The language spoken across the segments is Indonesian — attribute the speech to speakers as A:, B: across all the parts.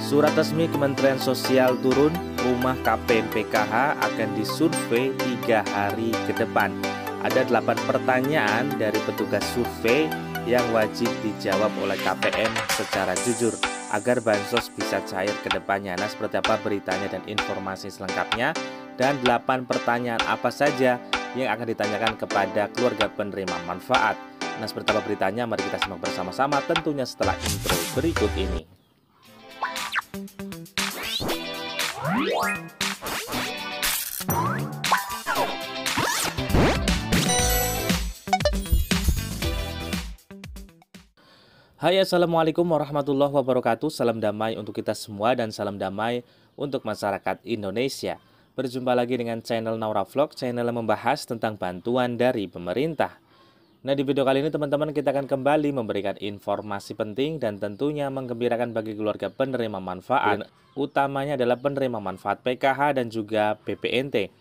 A: Surat resmi Kementerian Sosial turun, rumah KPM PKH akan disurvei 3 hari ke depan. Ada 8 pertanyaan dari petugas survei yang wajib dijawab oleh KPM secara jujur agar bansos bisa cair ke depannya. Nah, seperti apa beritanya dan informasi selengkapnya, dan 8 pertanyaan apa saja yang akan ditanyakan kepada keluarga penerima manfaat. Nah, seperti apa beritanya, mari kita simak bersama-sama tentunya setelah intro berikut ini. Hai, assalamualaikum warahmatullahi wabarakatuh. Salam damai untuk kita semua dan salam damai untuk masyarakat Indonesia. Berjumpa lagi dengan channel Naura Vlog, channel yang membahas tentang bantuan dari pemerintah. Nah, di video kali ini teman-teman kita akan kembali memberikan informasi penting dan tentunya menggembirakan bagi keluarga penerima manfaat. Utamanya adalah penerima manfaat PKH dan juga BPNT.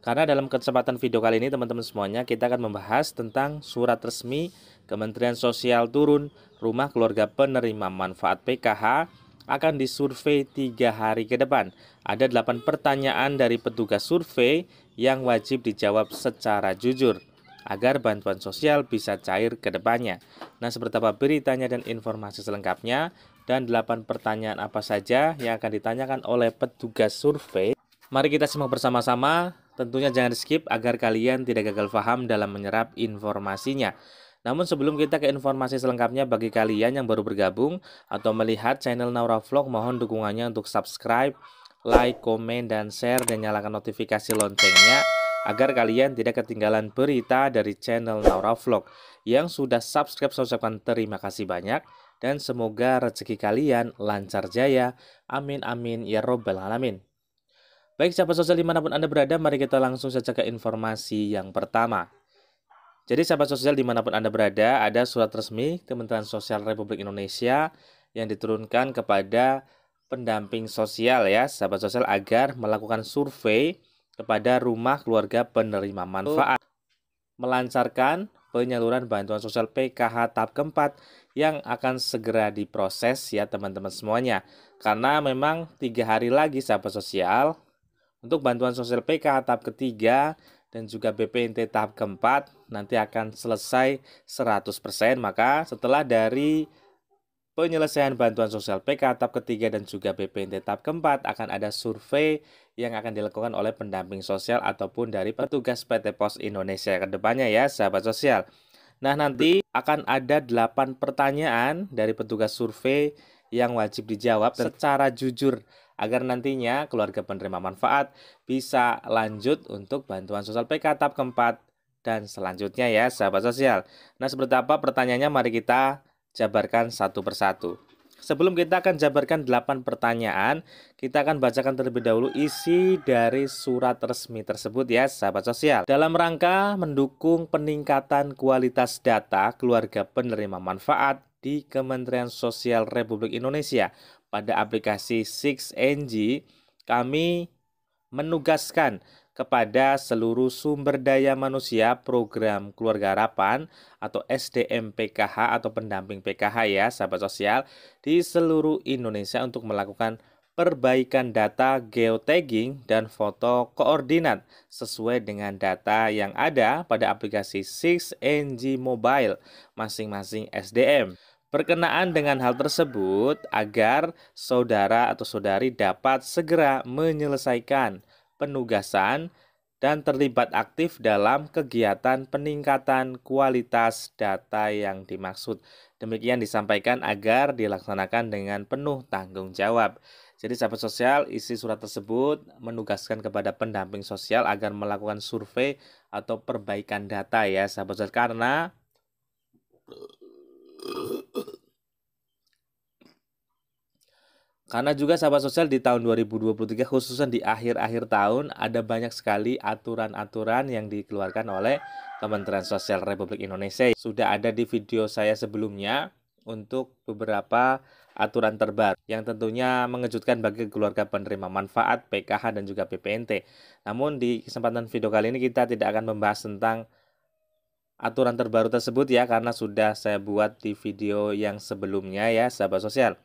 A: Karena dalam kesempatan video kali ini teman-teman semuanya kita akan membahas tentang surat resmi Kementerian Sosial turun, rumah keluarga penerima manfaat PKH akan disurvei 3 hari ke depan. Ada 8 pertanyaan dari petugas survei yang wajib dijawab secara jujur agar bantuan sosial bisa cair ke depannya. Nah, seperti apa beritanya dan informasi selengkapnya, dan 8 pertanyaan apa saja yang akan ditanyakan oleh petugas survei. Mari kita simak bersama-sama, tentunya jangan skip agar kalian tidak gagal paham dalam menyerap informasinya. Namun sebelum kita ke informasi selengkapnya, bagi kalian yang baru bergabung atau melihat channel Naura Vlog, mohon dukungannya untuk subscribe, like, komen, dan share, dan nyalakan notifikasi loncengnya agar kalian tidak ketinggalan berita dari channel Naura Vlog. Yang sudah subscribe, saya ucapkan terima kasih banyak dan semoga rezeki kalian lancar jaya. Amin amin ya robbal alamin. Baik sahabat sosial dimanapun Anda berada, mari kita langsung saja ke informasi yang pertama. Jadi sahabat sosial dimanapun Anda berada, ada surat resmi Kementerian Sosial Republik Indonesia yang diturunkan kepada pendamping sosial ya sahabat sosial agar melakukan survei kepada rumah keluarga penerima manfaat, melancarkan penyaluran bantuan sosial PKH tahap keempat yang akan segera diproses ya teman-teman semuanya. Karena memang 3 hari lagi sahabat sosial untuk bantuan sosial PKH tahap ketiga dan juga BPNT tahap keempat nanti akan selesai 100%. Maka setelah dari penyelesaian bantuan sosial PKH tahap ketiga dan juga BPNT tahap keempat akan ada survei yang akan dilakukan oleh pendamping sosial ataupun dari petugas PT Pos Indonesia ke depannya ya sahabat sosial. Nah, nanti akan ada 8 pertanyaan dari petugas survei yang wajib dijawab secara jujur agar nantinya keluarga penerima manfaat bisa lanjut untuk bantuan sosial PKH tahap keempat dan selanjutnya ya sahabat sosial. Nah, seperti apa pertanyaannya, mari kita jabarkan satu persatu. Sebelum kita akan jabarkan 8 pertanyaan, kita akan bacakan terlebih dahulu isi dari surat resmi tersebut ya sahabat sosial. Dalam rangka mendukung peningkatan kualitas data keluarga penerima manfaat di Kementerian Sosial Republik Indonesia pada aplikasi 6NG, kami menugaskan kepada seluruh sumber daya manusia program Keluarga Harapan atau SDM PKH atau pendamping PKH ya sahabat sosial di seluruh Indonesia untuk melakukan perbaikan data geotagging dan foto koordinat sesuai dengan data yang ada pada aplikasi 6NG Mobile masing-masing SDM. Berkenaan dengan hal tersebut agar saudara atau saudari dapat segera menyelesaikan penugasan dan terlibat aktif dalam kegiatan peningkatan kualitas data yang dimaksud. Demikian disampaikan agar dilaksanakan dengan penuh tanggung jawab. Jadi sahabat sosial, isi surat tersebut menugaskan kepada pendamping sosial agar melakukan survei atau perbaikan data ya sahabat sosial, karena juga sahabat sosial di tahun 2023 khususnya di akhir-akhir tahun ada banyak sekali aturan-aturan yang dikeluarkan oleh Kementerian Sosial Republik Indonesia. Sudah ada di video saya sebelumnya untuk beberapa aturan terbaru yang tentunya mengejutkan bagi keluarga penerima manfaat PKH dan juga BPNT. Namun di kesempatan video kali ini kita tidak akan membahas tentang aturan terbaru tersebut ya, karena sudah saya buat di video yang sebelumnya ya sahabat sosial.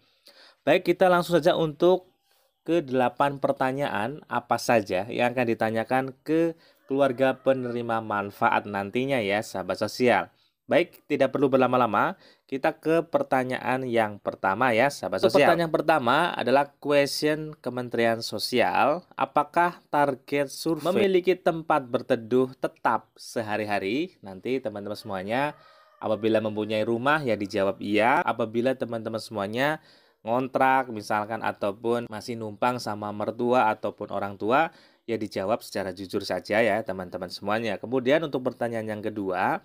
A: Baik, kita langsung saja untuk ke 8 pertanyaan apa saja yang akan ditanyakan ke keluarga penerima manfaat nantinya ya, sahabat sosial. Baik, tidak perlu berlama-lama, kita ke pertanyaan yang pertama ya, sahabat sosial. Pertanyaan pertama adalah question Kementerian Sosial, apakah target survei memiliki tempat berteduh tetap sehari-hari? Nanti teman-teman semuanya apabila mempunyai rumah ya dijawab iya, apabila teman-teman semuanya ngontrak misalkan ataupun masih numpang sama mertua ataupun orang tua, ya dijawab secara jujur saja ya teman-teman semuanya. Kemudian untuk pertanyaan yang kedua,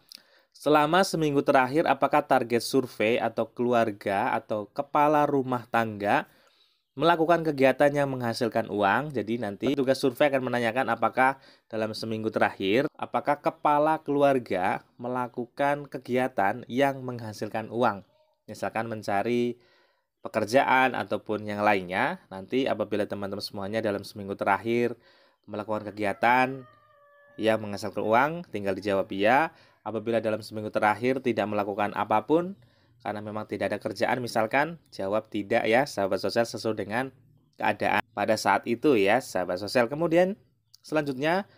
A: selama seminggu terakhir apakah target survei atau keluarga atau kepala rumah tangga melakukan kegiatan yang menghasilkan uang? Jadi nanti tugas survei akan menanyakan apakah dalam seminggu terakhir apakah kepala keluarga melakukan kegiatan yang menghasilkan uang. Misalkan mencari pekerjaan ataupun yang lainnya. Nanti apabila teman-teman semuanya dalam seminggu terakhir melakukan kegiatan yang menghasilkan uang, tinggal dijawab iya. Apabila dalam seminggu terakhir tidak melakukan apapun karena memang tidak ada kerjaan misalkan, jawab tidak ya sahabat sosial sesuai dengan keadaan pada saat itu ya sahabat sosial. Kemudian selanjutnya,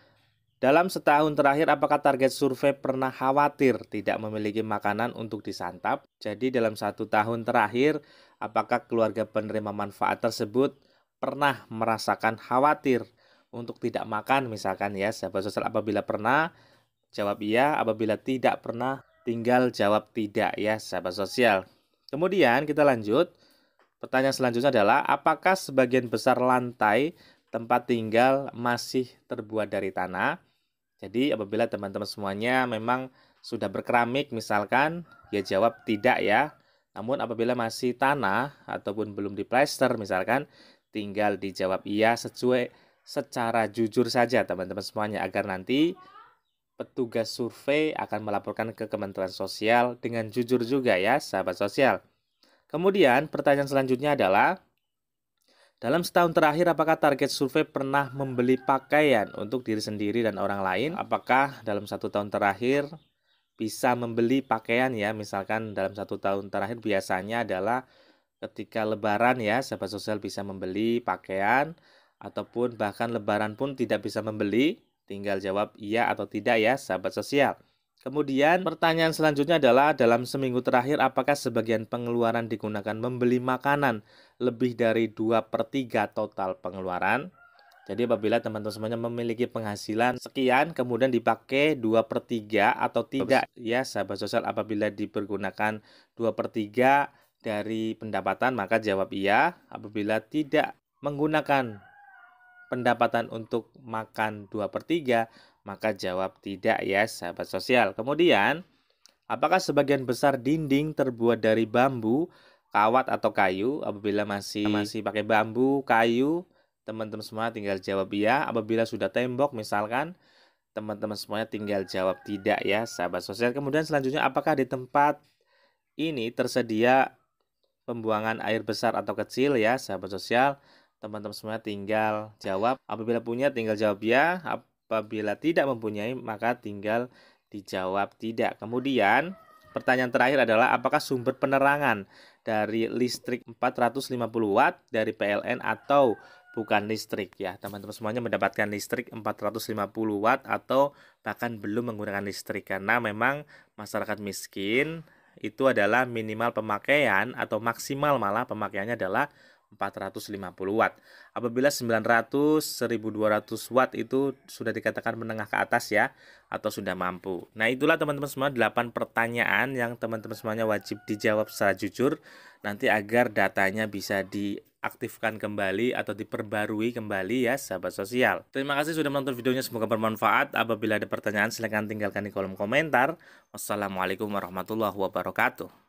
A: dalam setahun terakhir apakah target survei pernah khawatir tidak memiliki makanan untuk disantap? Jadi dalam 1 tahun terakhir apakah keluarga penerima manfaat tersebut pernah merasakan khawatir untuk tidak makan misalkan ya sahabat sosial? Apabila pernah, jawab iya. Apabila tidak pernah, tinggal jawab tidak ya sahabat sosial. Kemudian kita lanjut. Pertanyaan selanjutnya adalah apakah sebagian besar lantai tempat tinggal masih terbuat dari tanah? Jadi apabila teman-teman semuanya memang sudah berkeramik misalkan, ya jawab tidak ya. Namun apabila masih tanah ataupun belum diplester misalkan, tinggal dijawab iya secara jujur saja teman-teman semuanya, agar nanti petugas survei akan melaporkan ke Kementerian Sosial dengan jujur juga ya sahabat sosial. Kemudian pertanyaan selanjutnya adalah, dalam setahun terakhir apakah target survei pernah membeli pakaian untuk diri sendiri dan orang lain? Apakah dalam 1 tahun terakhir bisa membeli pakaian ya? Misalkan dalam 1 tahun terakhir biasanya adalah ketika lebaran ya sahabat sosial bisa membeli pakaian, ataupun bahkan lebaran pun tidak bisa membeli. Tinggal jawab iya atau tidak ya sahabat sosial. Kemudian pertanyaan selanjutnya adalah dalam seminggu terakhir apakah sebagian pengeluaran digunakan membeli makanan lebih dari 2/3 total pengeluaran? Jadi apabila teman-teman semuanya memiliki penghasilan sekian kemudian dipakai 2/3 atau tidak ya sahabat sosial? Apabila dipergunakan 2/3 dari pendapatan maka jawab iya. Apabila tidak menggunakan pendapatan untuk makan 2/3 maka jawab tidak ya sahabat sosial. Kemudian apakah sebagian besar dinding terbuat dari bambu, kawat atau kayu? Apabila masih pakai bambu, kayu, teman-teman semua tinggal jawab iya. Apabila sudah tembok misalkan, teman-teman semuanya tinggal jawab tidak ya sahabat sosial. Kemudian selanjutnya apakah di tempat ini tersedia pembuangan air besar atau kecil ya sahabat sosial? Teman-teman semua tinggal jawab. Apabila punya tinggal jawab ya. Apabila tidak mempunyai maka tinggal dijawab tidak. Kemudian pertanyaan terakhir adalah apakah sumber penerangan dari listrik 450 watt dari PLN atau bukan listrik ya. Teman-teman semuanya mendapatkan listrik 450 watt atau bahkan belum menggunakan listrik, karena memang masyarakat miskin itu adalah minimal pemakaian atau maksimal malah pemakaiannya adalah 450 watt. Apabila 900, 1200 watt itu sudah dikatakan menengah ke atas ya, atau sudah mampu. Nah itulah teman-teman semua 8 pertanyaan yang teman-teman semuanya wajib dijawab secara jujur, nanti agar datanya bisa diaktifkan kembali atau diperbarui kembali ya sahabat sosial. Terima kasih sudah menonton videonya, semoga bermanfaat. Apabila ada pertanyaan silahkan tinggalkan di kolom komentar. Wassalamualaikum warahmatullahi wabarakatuh.